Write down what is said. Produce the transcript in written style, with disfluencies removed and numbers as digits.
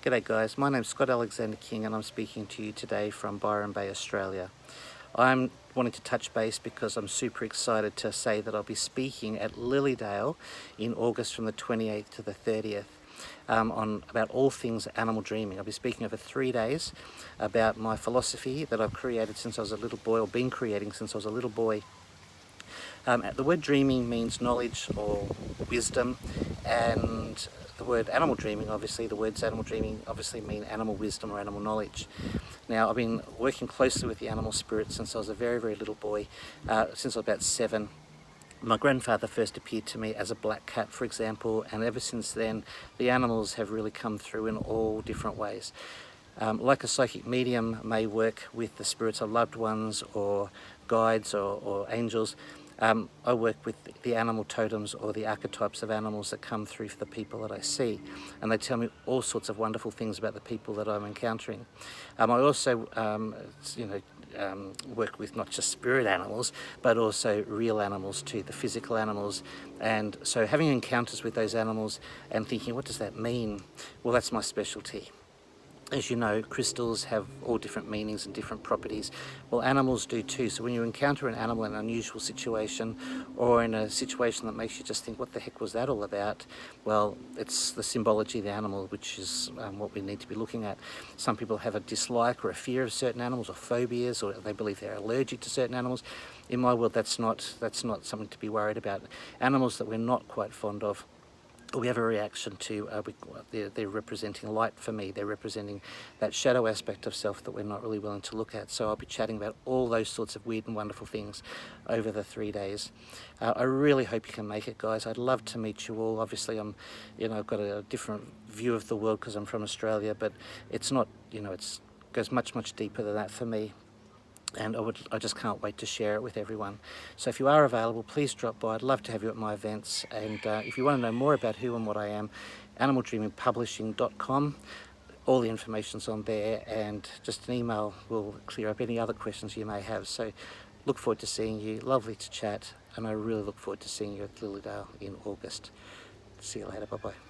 G'day guys, my name's Scott Alexander King and I'm speaking to you today from Byron Bay, Australia. I'm wanting to touch base because I'm super excited to say that I'll be speaking at Lilydale in August from the 28th to the 30th on about all things animal dreaming. I'll be speaking over 3 days about my philosophy that I've created since I was a little boy, or been creating since I was a little boy. The word dreaming means knowledge or wisdom, and the word animal dreaming, obviously, the words animal dreaming obviously mean animal wisdom or animal knowledge. Now, I've been working closely with the animal spirits since I was a very, very little boy, since I was about 7. My grandfather first appeared to me as a black cat, for example, and ever since then, the animals have really come through in all different ways. Like a psychic medium may work with the spirits of loved ones or guides or angels, I work with the animal totems or the archetypes of animals that come through for the people that I see, and they tell me all sorts of wonderful things about the people that I'm encountering. I also, work with not just spirit animals, but also real animals too, the physical animals. And so having encounters with those animals and thinking, what does that mean? Well, that's my specialty. As you know, crystals have all different meanings and different properties. Well, animals do too. So when you encounter an animal in an unusual situation, or in a situation that makes you just think, what the heck was that all about? Well, it's the symbology of the animal, which is what we need to be looking at. Some people have a dislike or a fear of certain animals, or phobias, or they believe they're allergic to certain animals. In my world, that's not something to be worried about. Animals that we're not quite fond of, we have a reaction to, they're representing light for me. They're representing that shadow aspect of self that we're not really willing to look at. So I'll be chatting about all those sorts of weird and wonderful things over the 3 days. I really hope you can make it, guys. I'd love to meet you all. Obviously, I've got a different view of the world because I'm from Australia, but it's not, it goes much, much deeper than that for me. And I just can't wait to share it with everyone. So if you are available, please drop by. I'd love to have you at my events. And if you want to know more about who and what I am, animaldreamingpublishing.com. All the information's on there, and just an email will clear up any other questions you may have. So look forward to seeing you. Lovely to chat, and I really look forward to seeing you at Lilydale in August. See you later. Bye-bye.